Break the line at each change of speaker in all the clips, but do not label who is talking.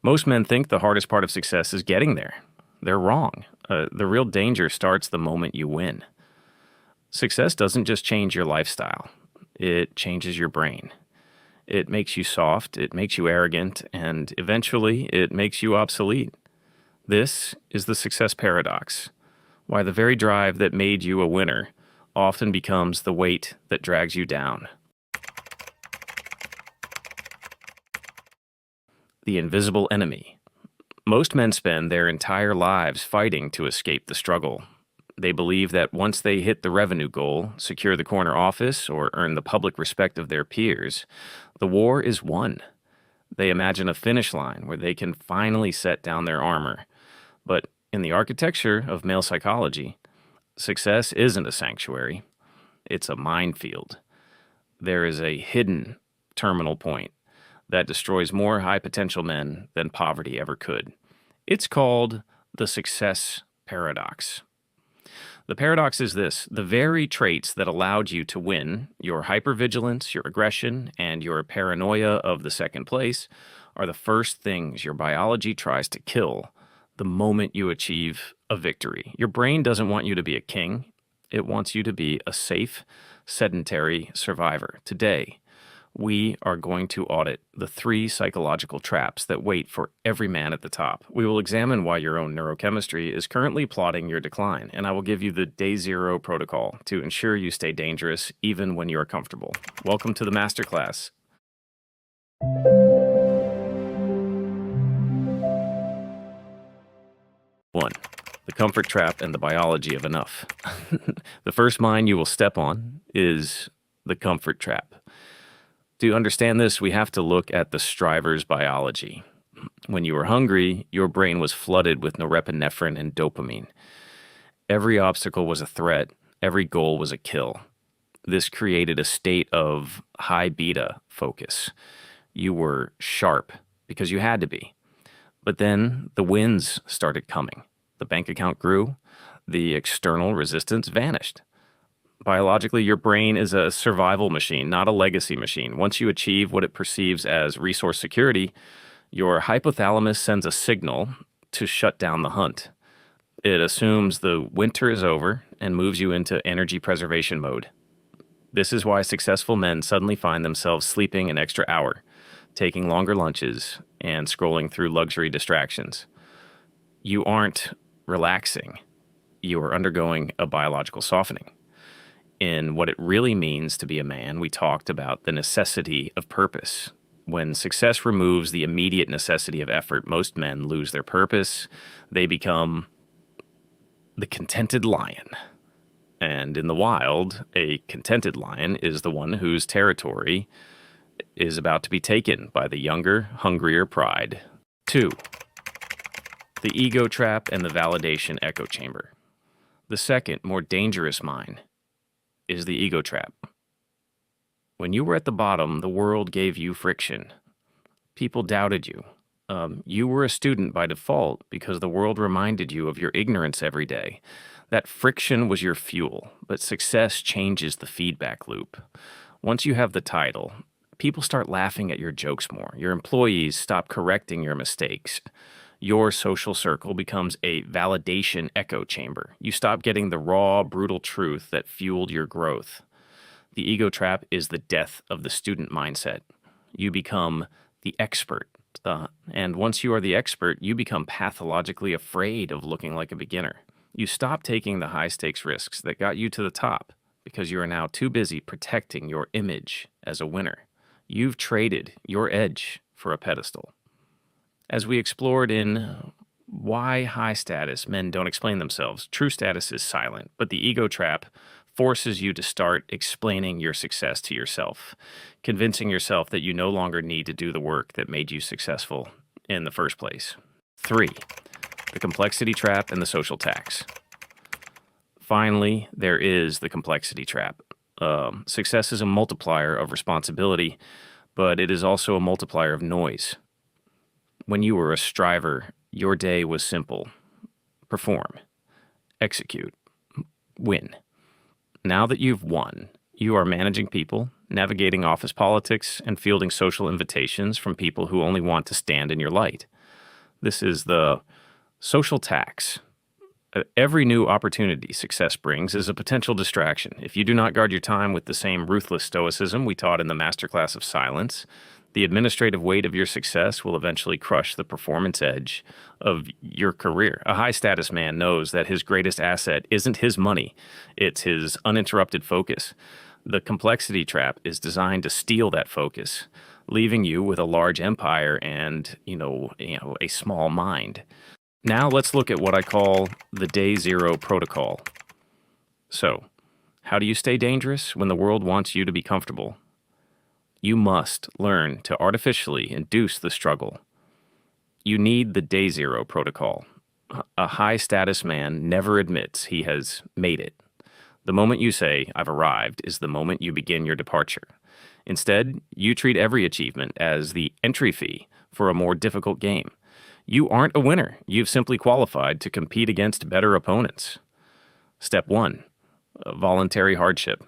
Most men think the hardest part of success is getting there. They're wrong. The real danger starts the moment you win. Success doesn't just change your lifestyle. It changes your brain. It makes you soft, it makes you arrogant, and eventually it makes you obsolete. This is the success paradox, why the very drive that made you a winner often becomes the weight that drags you down. The invisible enemy. Most men spend their entire lives fighting to escape the struggle. They believe that once they hit the revenue goal, secure the corner office, or earn the public respect of their peers, the war is won. They imagine a finish line where they can finally set down their armor. But in the architecture of male psychology, success isn't a sanctuary. It's a minefield. There is a hidden terminal point that destroys more high-potential men than poverty ever could. It's called the success paradox. The paradox is this: the very traits that allowed you to win, your hypervigilance, your aggression, and your paranoia of the second place, are the first things your biology tries to kill the moment you achieve a victory. Your brain doesn't want you to be a king. It wants you to be a safe, sedentary survivor. Today, we are going to audit the 3 psychological traps that wait for every man at the top. We will examine why your own neurochemistry is currently plotting your decline, and I will give you the Day Zero protocol to ensure you stay dangerous even when you are comfortable. Welcome to the Masterclass. One, the comfort trap and the biology of enough. The first mine you will step on is the comfort trap. To understand this, we have to look at the striver's biology. When you were hungry, your brain was flooded with norepinephrine and dopamine. Every obstacle was a threat. Every goal was a kill. This created a state of high beta focus. You were sharp because you had to be. But then the wins started coming. The bank account grew. The external resistance vanished. Biologically, your brain is a survival machine, not a legacy machine. Once you achieve what it perceives as resource security, your hypothalamus sends a signal to shut down the hunt. It assumes the winter is over and moves you into energy preservation mode. This is why successful men suddenly find themselves sleeping an extra hour, taking longer lunches, and scrolling through luxury distractions. You aren't relaxing. You are undergoing a biological softening. In What It Really Means to Be a Man, we talked about the necessity of purpose. When success removes the immediate necessity of effort, most men lose their purpose. They become the contented lion. And in the wild, a contented lion is the one whose territory is about to be taken by the younger, hungrier pride. 2. The ego trap and the validation echo chamber. The second, more dangerous mine is the ego trap. When you were at the bottom, the world gave you friction. People doubted you. You were a student by default because the world reminded you of your ignorance every day. That friction was your fuel, but success changes the feedback loop. Once you have the title, people start laughing at your jokes more. Your employees stop correcting your mistakes. Your social circle becomes a validation echo chamber. You stop getting the raw, brutal truth that fueled your growth. The ego trap is the death of the student mindset. You become the expert. And once you are the expert, you become pathologically afraid of looking like a beginner. You stop taking the high-stakes risks that got you to the top because you are now too busy protecting your image as a winner. You've traded your edge for a pedestal. As we explored in Why High Status Men Don't Explain Themselves, true status is silent, but the ego trap forces you to start explaining your success to yourself, convincing yourself that you no longer need to do the work that made you successful in the first place. 3. The complexity trap and the social tax. Finally, there is the complexity trap. Success is a multiplier of responsibility, but it is also a multiplier of noise. When you were a striver, your day was simple. Perform, execute, win. Now that you've won, you are managing people, navigating office politics, and fielding social invitations from people who only want to stand in your light. This is the social tax. Every new opportunity success brings is a potential distraction. If you do not guard your time with the same ruthless stoicism we taught in the Masterclass of Silence, the administrative weight of your success will eventually crush the performance edge of your career. A high status man knows that his greatest asset isn't his money, it's his uninterrupted focus. The complexity trap is designed to steal that focus, leaving you with a large empire and, a small mind. Now let's look at what I call the day zero protocol. So, how do you stay dangerous when the world wants you to be comfortable? You must learn to artificially induce the struggle. You need the day zero protocol. A high status man never admits he has made it. The moment you say, "I've arrived," is the moment you begin your departure. Instead, you treat every achievement as the entry fee for a more difficult game. You aren't a winner. You've simply qualified to compete against better opponents. Step 1. Voluntary hardship.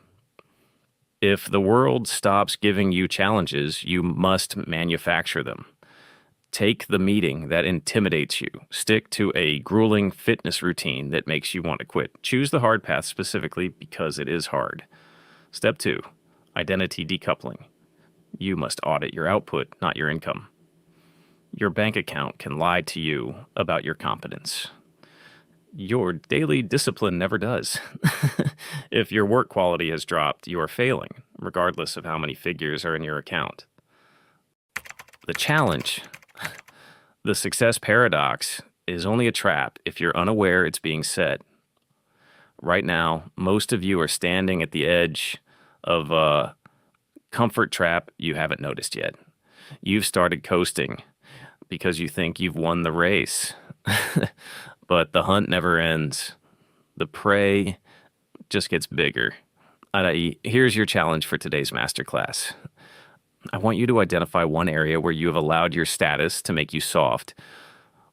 If the world stops giving you challenges, you must manufacture them. Take the meeting that intimidates you. Stick to a grueling fitness routine that makes you want to quit. Choose the hard path specifically because it is hard. Step 2. Identity decoupling. You must audit your output, not your income. Your bank account can lie to you about your competence. Your daily discipline never does. If your work quality has dropped, you are failing, regardless of how many figures are in your account. The challenge, the success paradox, is only a trap if you're unaware it's being set. Right now, most of you are standing at the edge of a comfort trap you haven't noticed yet. You've started coasting because you think you've won the race. But the hunt never ends. The prey just gets bigger. Here's your challenge for today's masterclass. I want you to identify one area where you have allowed your status to make you soft,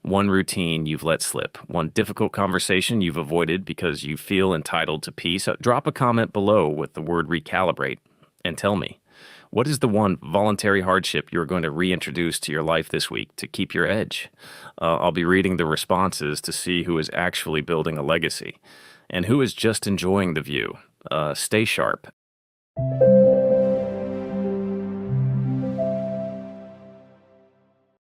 one routine you've let slip, one difficult conversation you've avoided because you feel entitled to peace. Drop a comment below with the word recalibrate and tell me, what is the one voluntary hardship you're going to reintroduce to your life this week to keep your edge? I'll be reading the responses to see who is actually building a legacy and who is just enjoying the view. Stay sharp.